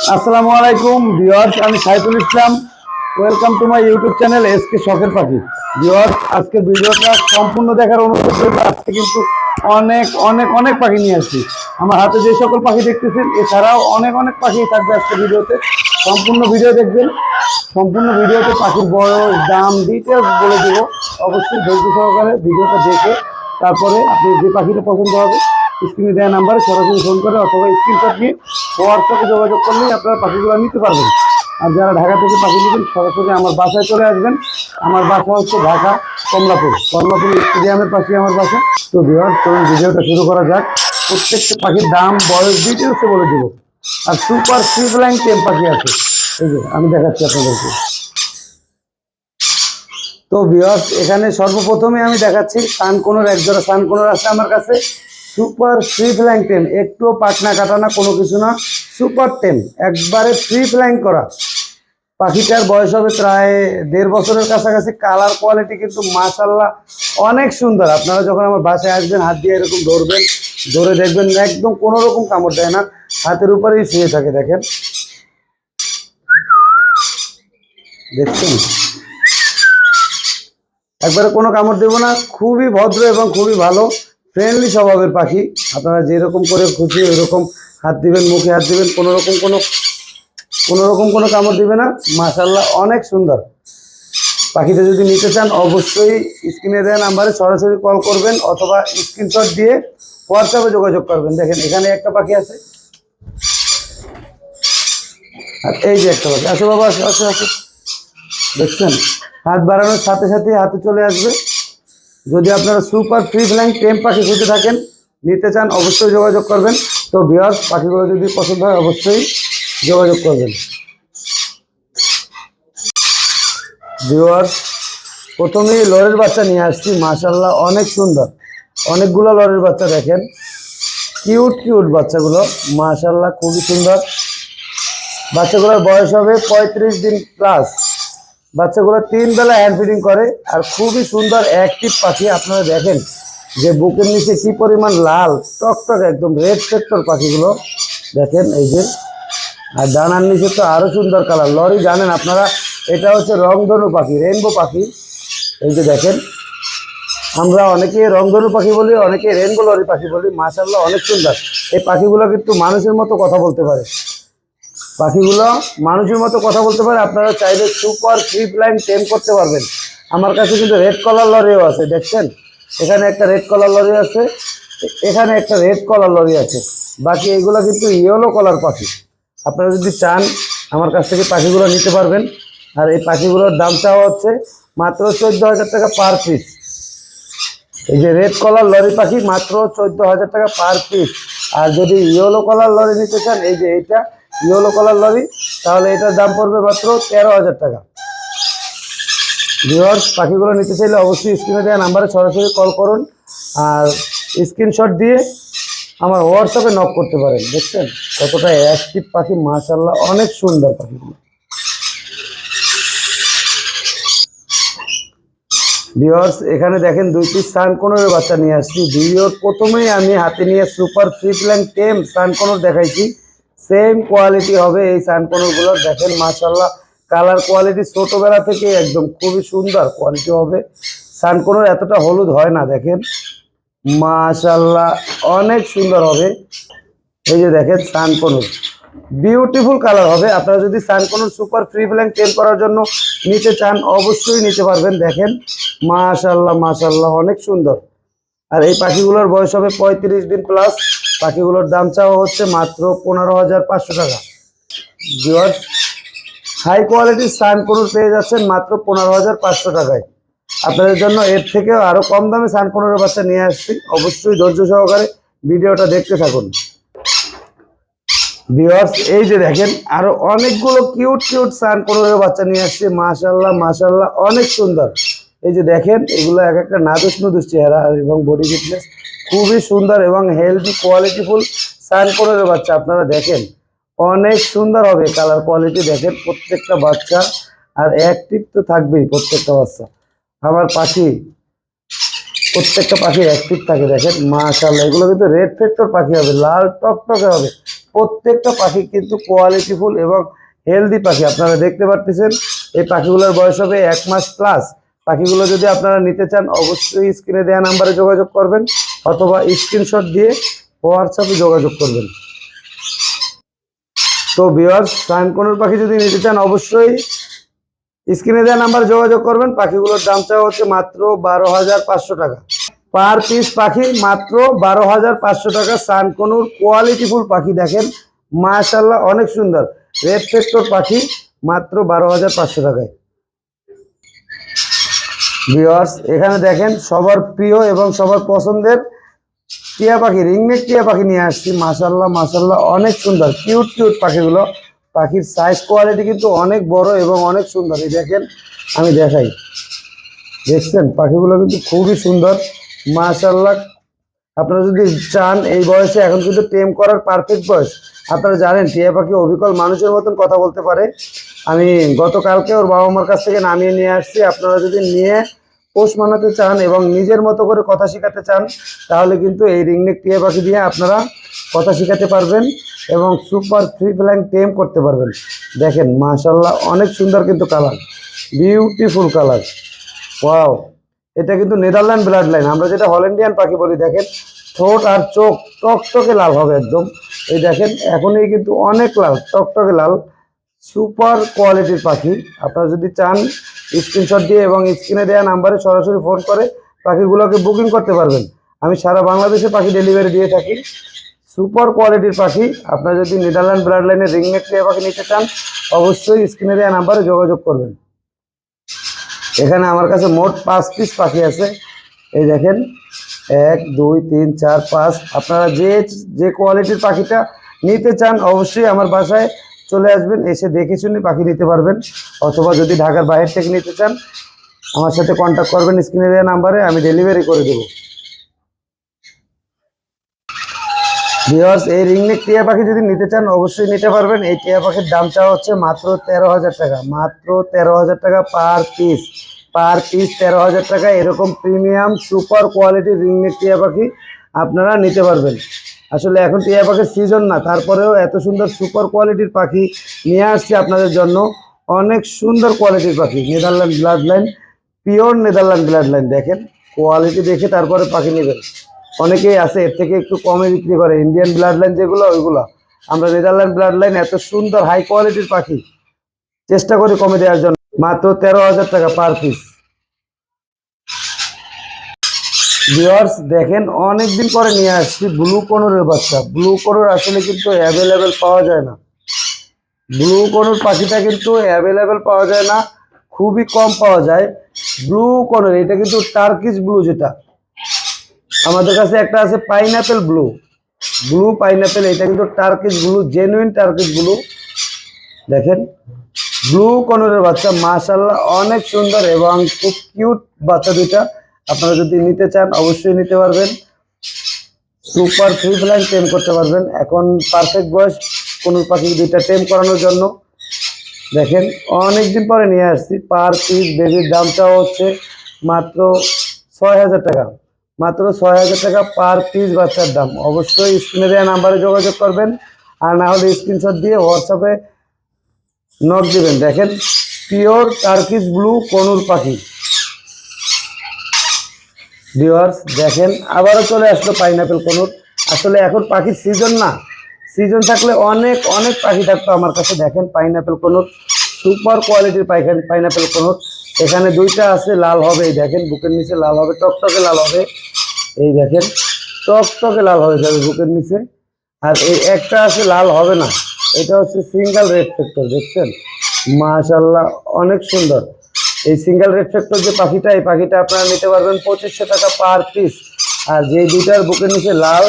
আসসালামু আলাইকুম ভিউয়ার্স, আমি Saiful Islam. Welcome to my YouTube channel SK শখের পাখি। ভিউয়ার্স, আজকে ভিডিওটা সম্পূর্ণ দেখার অনুরোধ করব। আজকে কিন্তু অনেক অনেক অনেক পাখি নিয়ে আসছি। আমার হাতে যে সকল পাখি দেখতেছেন এছাড়াও অনেক অনেক পাখি থাকবে আজকে ভিডিওতে। সম্পূর্ণ ভিডিও দেখবেন। সম্পূর্ণ ভিডিওতে পাখির বয়স, দাম, ডিটেলস বলে দেব। অবশ্যই ধৈর্য সহকারে ভিডিওটা দেখে তারপরে আপনি যে পাখিটা পছন্দ হবে স্ক্রিনে দেওয়া নাম্বারে সরাসরি ফোন করে অথবা স্ক্রিনশট নিয়ে হোয়াটসঅ্যাপে যোগাযোগ করলেই আপনারা পাখিগুলো নিতে পারবেন। আর যারা ঢাকা থেকে পাখি নেবেন সরাসরি আমার বাসায় চলে আসবেন। আমার বাসা হচ্ছে ঢাকা কমলাপুর স্টেডিয়ামের পাশে আমার বাসা। তো ভিউয়ার্স, চলুন ভিডিওটা শুরু করা যাক। প্রত্যেকটা পাখির দাম, বয়স, ডিটেলসে বলে দেবো। আর সুপার ফ্রি ফ্লাইং টেম পাখি আছে, এই যে আমি দেখাচ্ছি আপনাদেরকে। তো ভিউয়ার্স, এখানে সর্বপ্রথমে আমি দেখাচ্ছি সানকোনোর একজোড়া সানকোনোর আছে আমার কাছে। সুপার ফ্রি ফ্লাইং টেম, একটুও পাটনা কাটানা কোনো কিছু না, সুপার টেম, একবারে ফ্রি ফ্লাইং করা। পাখিটার বয়স হবে প্রায় 1.5 বছরের কাছাকাছি। কালার কোয়ালিটি কিন্তু মাশাআল্লাহ অনেক সুন্দর। আপনারা যখন আমার বাসায় আসবেন হাত দিয়ে এরকম ধরবেন, ধরে দেখবেন একদম কোনো রকম কামড় দেয় না, হাতের উপরেই শুয়ে থাকে। দেখেন, দেখছেন, একবারে কোনো কামড় দেবো না। খুবই ভদ্র এবং খুবই ভালো ফ্রেন্ডলি স্বভাবের পাখি। আপনারা যেরকম করে খুশি ওইরকম হাত দিবেন, মুখে হাত দিবেন, কোনো রকম কোনো কামড় দিবে না। মাশাআল্লাহ অনেক সুন্দর। পাখিটা যদি নিতে চান অবশ্যই স্ক্রিনে দেওয়া নাম্বারে সরাসরি কল করবেন অথবা স্ক্রিনশট দিয়ে হোয়াটসঅ্যাপে যোগাযোগ করবেন। দেখেন, এখানে একটা পাখি আছে, আর এই যে একটা পাখি। আসো বাবা, আসো আসো আসো। দেখছেন, হাত বাড়ানোর সাথে সাথে হাতে চলে আসবে। যদি আপনারা সুপার ফ্রি ফ্লাইং টেম পাখি খুঁজে থাকেন, নিতে চান, অবশ্যই যোগাযোগ করবেন। তো ভিউয়ার্স, পাখিগুলো যদি পছন্দ হয় অবশ্যই যোগাযোগ করবেন। ভিউয়ার্স, প্রথমেই লরের বাচ্চা নিয়ে আসছি। মাশাআল্লাহ অনেক সুন্দর, অনেকগুলো লরের বাচ্চা। দেখেন, কিউট কিউট বাচ্চাগুলো, মাশাআল্লাহ খুবই সুন্দর। বাচ্চাগুলোর বয়স হবে 35 দিন প্লাস। বাচ্চাগুলো 3 বেলা হ্যান্ড ফিডিং করে আর খুবই সুন্দর অ্যাক্টিভ পাখি। আপনারা দেখেন যে বুকের নিচে কি পরিমাণ লাল টকটক, একদম রেড সেক্টর পাখিগুলো। দেখেন এই যে, আর ডানার নিচে তো আরো সুন্দর কালার। লরি জানেন আপনারা, এটা হচ্ছে রংধনু পাখি, রেইনবো পাখি। এই যে দেখেন, আমরা অনেকে রংধনু পাখি বলি, অনেকে রেইনবো লরি পাখি বলি। মাশাআল্লাহ অনেক সুন্দর। এই পাখিগুলো কিন্তু মানুষের মতো কথা বলতে পারে। পাখিগুলো মানুষের মতো কথা বলতে পারে। আপনারা চাইলে সুপার ফ্রি ফ্লাইং টেম করতে পারবেন। আমার কাছে কিন্তু রেড কলার লরিও আছে। দেখছেন, এখানে একটা রেড কলার লরি আছে, এখানে একটা রেড কলার লরি আছে। বাকি এগুলো কিন্তু ইয়েলো কলার পাখি। আপনারা যদি চান আমার কাছ থেকে পাখিগুলো নিতে পারবেন। আর এই পাখিগুলোর দামটাও হচ্ছে মাত্র 14,000 টাকা পার পিস। এই যে রেড কলার লরি পাখি মাত্র 14,000 টাকা পার পিস। আর যদি ইয়েলো কলার লরি নিতে চান, এই যে এটা ইয়েলো কলার লরি, তাহলে এটার দাম পড়বে মাত্র 13,000 টাকা। ভিউয়ার্স, পাখিগুলো নিতে চাইলে অবশ্যই স্ক্রিনে দেওয়া নাম্বারে সরাসরি কল করুন আর স্ক্রিনশট দিয়ে আমার হোয়াটসঅ্যাপে নক করতে পারেন। দেখছেন কতটা অ্যাক্টিভ পাখি, মাশাআল্লাহ অনেক সুন্দর পাখিগুলো। ভিউয়ার্স, এখানে দেখেন 2 পিস সানকোনোর বাচ্চা নিয়ে আসছি। ভিডিওর প্রথমেই আমি হাতে নিয়ে সুপার ফ্রি ফ্লাইং টেম সানকোনোর দেখাইছি। সেম কোয়ালিটি হবে এই সানকোনোরগুলোর। দেখেন মাশাআল্লাহ কালার কোয়ালিটি ছোটোবেলা থেকে একদম খুবই সুন্দর কোয়ালিটি হবে। সানকোনোর এতটা হলুদ হয় না। দেখেন মাশাআল্লাহ অনেক সুন্দর হবে। এই যে দেখেন সানকোনোর বিউটিফুল কালার হবে। আপনারা যদি সানকোনোর সুপার ফ্রি ফ্লাইং টেম করার জন্য নিতে চান অবশ্যই নিতে পারবেন। দেখেন মাশাআল্লাহ মাশাআল্লাহ অনেক সুন্দর। আর এই পাখিগুলোর বয়স হবে 35 দিন প্লাস। পাখিগুলোর দাম চাওয়া হচ্ছে মাত্র 15,500 টাকা। ভিউয়ার্স, হাই কোয়ালিটির সানকোনোর পেয়ে যাচ্ছেন মাত্র 15,500 টাকায়। আপনাদের জন্য এর থেকেও আরো কম দামে সানকোনোর বাচ্চা নিয়ে আসছি। অবশ্যই ধৈর্য সহকারে ভিডিওটা দেখতে থাকুন। ভিউয়ার্স, এই যে দেখেন আরো অনেকগুলো কিউট কিউট সানকোনোর বাচ্চা নিয়ে আসছে। মাশাআল্লাহ মাশাআল্লাহ অনেক সুন্দর। এই যে দেখেন, এগুলো এক একটা নাদুস নুদুস চেহারা এবং বডি ফিটনেস খুবই সুন্দর এবং হেলদি কোয়ালিটিফুল সানকোনোর বাচ্চা। আপনারা দেখেন অনেক সুন্দর হবে কালার কোয়ালিটি। দেখেন প্রত্যেকটা বাচ্চা, আর অ্যাক্টিভ তো থাকবেই প্রত্যেকটা বাচ্চা। আমার পাখি, প্রত্যেকটা পাখি অ্যাক্টিভ থাকে। দেখেন মাশাআল্লাহ, এগুলো কিন্তু রেড ফ্যাক্টর পাখি হবে, লাল টকটকে হবে। প্রত্যেকটা পাখি কিন্তু কোয়ালিটিফুল এবং হেলদি পাখি। আপনারা দেখতে পাচ্ছেন এই পাখিগুলোর বয়স হবে 1 মাস প্লাস। পাখিগুলো যদি আপনারা নিতে চান অবশ্যই স্ক্রিনে দেওয়া নাম্বারে যোগাযোগ করবেন অথবা স্ক্রিনশট দিয়ে হোয়াটসঅ্যাপে যোগাযোগ করবেন। তো ভিউয়ার্স, সানকনুর পাখি যদি নিতে চান অবশ্যই স্ক্রিনে দেওয়া নাম্বারে যোগাযোগ করবেন। পাখিগুলোর দাম চাওয়া হচ্ছে মাত্র 12,500 টাকা পার পিস। পাখি মাত্র 12,500 টাকা। সানকনুর কোয়ালিটিফুল পাখি দেখেন মাশাআল্লাহ অনেক সুন্দর রেড ফেক্টর পাখি মাত্র 12,500 টাকায়। ভিউয়ার্স, এখানে দেখেন সবার প্রিয় এবং সবার পছন্দের টিয়া পাখি, রিংনেক টিয়া পাখি নিয়ে আসছি। মাশাআল্লাহ মাশাআল্লাহ অনেক সুন্দর কিউট কিউট পাখিগুলো। পাখির সাইজ কোয়ালিটি কিন্তু অনেক বড় এবং অনেক সুন্দর। এই দেখেন, আমি দেখাই, দেখছেন পাখিগুলো কিন্তু খুবই সুন্দর মাশাআল্লাহ। আপনারা যদি চান এই বয়সে, এখন কিন্তু টেম করার পারফেক্ট বয়স। আপনারা জানেন টিয়া পাখি অবিকল মানুষের মতন কথা বলতে পারে। আমি গতকালকে ওর বাবা মার কাছ থেকে নামিয়ে নিয়ে আসছি। আপনারা যদি নিয়ে পোষ মানাতে চান এবং নিজের মতো করে কথা শেখাতে চান তাহলে কিন্তু এই রিংনেক টিয়া পাখি দিয়ে আপনারা কথা শেখাতে পারবেন এবং সুপার ফ্রি ফ্লাইং টেম করতে পারবেন। দেখেন মাশাআল্লাহ অনেক সুন্দর কিন্তু কালার, বিউটিফুল কালার। ওয়াও, এটা কিন্তু নেদারল্যান্ড ব্লাড লাইন, আমরা যেটা হল্যান্ডিয়ান পাখি বলি। দেখেন ঠোঁট আর চোখ টকটকে লাল হবে একদম। এই দেখেন এখনই কিন্তু অনেক লাল, টকটকে লাল, সুপার কোয়ালিটির পাখি। আপনারা যদি চান স্ক্রিনশট দিয়ে এবং স্ক্রিনে দেওয়া নাম্বারে সরাসরি ফোন করে পাখিগুলোকে বুকিং করতে পারবেন। আমি সারা বাংলাদেশে পাখি ডেলিভারি দিয়ে থাকি। সুপার কোয়ালিটির পাখি। আপনারা যদি নেদারল্যান্ড ব্লাড লাইনের রিংনেক টিয়া পাখি নিতে চান অবশ্যই স্ক্রিনে দেওয়া নাম্বারে যোগাযোগ করবেন। এখানে আমার কাছে মোট 5 পিস পাখি আছে। এই দেখেন 1 2 3 4 5। আপনারা যে কোয়ালিটির পাখিটা নিতে চান অবশ্যই আমার বাসায় চলে আসবেন, এসে দেখে শুনে পাখি নিতে পারবেন। অথবা যদি ঢাকার বাইরে থেকে নিতে চান আমার সাথে কন্ট্যাক্ট করবেন স্ক্রিনে দেওয়া নাম্বারে, আমি ডেলিভারি করে দেবো। ভিউয়ার্স, এই রিংনেক টিয়া পাখি যদি নিতে চান অবশ্যই নিতে পারবেন। এই টিয়া পাখির দাম চাওয়া হচ্ছে মাত্র 13,000 টাকা, মাত্র 13,000 টাকা পার পিস। পার পিস 13,000 টাকা। এরকম প্রিমিয়াম সুপার কোয়ালিটির রিংনেক টিয়া পাখি আপনারা নিতে পারবেন। আসলে এখন টিয়া পাখির সিজন না, তারপরেও এত সুন্দর সুপার কোয়ালিটির পাখি নিয়ে আসছি আপনাদের জন্য। অনেক সুন্দর কোয়ালিটির পাখি, Netherland blood line, pure Netherland blood line. দেখেন কোয়ালিটি দেখে তারপরে পাখি নেবেন। অনেকেই আছে এর থেকে একটু কমে বিক্রি করে, ইন্ডিয়ান ব্লাড লাইন যেগুলো ওইগুলো। আমরা নেদারল্যান্ড ব্লাড লাইন এত সুন্দর হাই কোয়ালিটির পাখি চেষ্টা করি কমে দেওয়ার জন্য। মাত্র 13,000 টাকা পার পিস। ভিউয়ার্স, দেখেন অনেকদিন পরে নিয়ে আসছি ব্লু কনুরের বাচ্চা। ব্লু কনুর আসলে কিন্তু অ্যাভেলেবেল পাওয়া যায় না। ব্লু কনুর পাখিটা কিন্তু অ্যাভেলেবেল পাওয়া যায় না, খুবই কম পাওয়া যায়। ব্লু কনুর এটা কিন্তু টার্কিশ ব্লু, যেটা আমাদের কাছে একটা আছে পাইনাপেল ব্লু, ব্লু পাইনাপেল। এটা কিন্তু Turkish blue, genuine Turkish blue. দেখেন ব্লু কনুরের বাচ্চা মাশাআল্লাহ অনেক সুন্দর এবং খুব কিউট বাচ্চা দুইটা। আপনারা যদি নিতে চান অবশ্যই নিতে পারবেন। সুপার ফ্রি ফ্লাইং টেম করতে পারবেন। এখন পারফেক্ট বয়স কনুর পাখি দুইটা টেম করানোর জন্য। দেখেন অনেকদিন পরে নিয়ে আসছি। পার পিস বেবির দামটাও হচ্ছে মাত্র 6,000 টাকা, মাত্র 6,000 টাকা পার পিস বাচ্চার দাম। অবশ্যই স্ক্রিনে দেওয়া নাম্বারে যোগাযোগ করবেন, আর না হলে স্ক্রিনশট দিয়ে হোয়াটসঅ্যাপে নক দিবেন। দেখেন পিওর টার্কিশ ব্লু কনুর পাখি। ভিউয়ার্স, দেখেন আবারও চলে আসলো পাইনাপেল কনুর। আসলে এখন পাখির সিজন না, সিজন থাকলে অনেক অনেক পাখি থাকতো আমার কাছে। দেখেন পাইনাপেল কনুর, সুপার কোয়ালিটির পাইনাপেল কনুর। এখানে দুইটা আছে, লাল হবে। এই দেখেন বুকের নিচে লাল হবে, টকটকে লাল হবে। এই দেখেন টকটকে লাল হয়ে যাবে বুকের নিচে। আর এই একটা আছে লাল হবে না, এটা হচ্ছে সিঙ্গেল রেড ফ্যাক্টর। দেখছেন মাশাআল্লাহ অনেক সুন্দর এই সিঙ্গেল রেড ফ্যাক্টর যে পাখিটা, এই পাখিটা আপনারা নিতে পারবেন 2500 টাকা পার পিস। আর যে দুইটার বুকের নিচে লাল,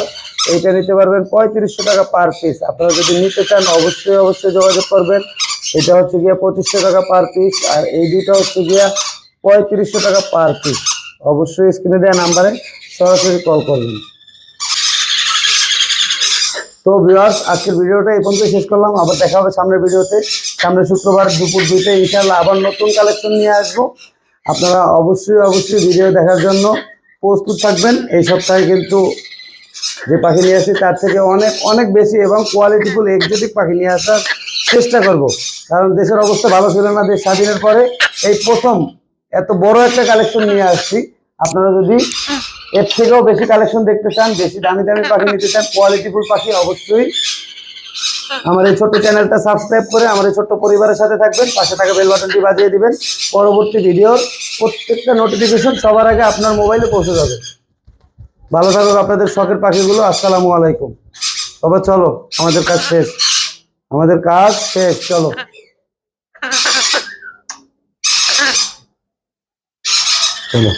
এইটা নিতে পারবেন 3500 টাকা পার পিস। আপনারা যদি নিতে চান অবশ্যই অবশ্যই যোগাযোগ করবেন। এটা হচ্ছে গিয়া 2500 টাকা পার পিস, আর এই দুইটা হচ্ছে গিয়া 3500 টাকা পার পিস। অবশ্যই স্ক্রিনে দেওয়া নাম্বারে সরাসরি কল করবেন। তো ভিউয়ার্স, আজকের ভিডিওটা এই পর্যন্ত শেষ করলাম। আবার দেখা হবে সামনের ভিডিওতে। সামনে শুক্রবার দুপুর 2টায় ইনশাআল্লাহ আবার নতুন কালেকশন নিয়ে আসবো। আপনারা অবশ্যই অবশ্যই ভিডিও দেখার জন্য প্রস্তুত থাকবেন। এই সপ্তাহে কিন্তু যে পাখি নিয়ে আসছি তার থেকে অনেক অনেক বেশি এবং কোয়ালিটিফুল এক্সোটিক পাখি নিয়ে আসার চেষ্টা করব। কারণ দেশের অবস্থা ভালো ছিল না, দেশ স্বাধীনের পরে এই প্রথম এত বড় একটা কালেকশন নিয়ে আসছি। আপনারা যদি এর থেকেও বেশি কালেকশন দেখতে চান, বেশি দামি দামি পাখি নিতে চান, কোয়ালিটিফুল পাখি, অবশ্যই আমার এই ছোট্ট চ্যানেলটা সাবস্ক্রাইব করে আমার এই ছোট্ট পরিবারের সাথে থাকবেন, পাশে থাকা বেল বাটনটি বাজিয়ে দিবেন। পরবর্তী ভিডিওর প্রত্যেকটা নোটিফিকেশন সবার আগে আপনার মোবাইলে পৌঁছে যাবে। ভালো থাকুক আপনাদের শখের পাখিগুলো। আসসালামু আলাইকুম। তবে চলো, আমাদের কাজ শেষ, আমাদের কাজ শেষ, চলো চলো।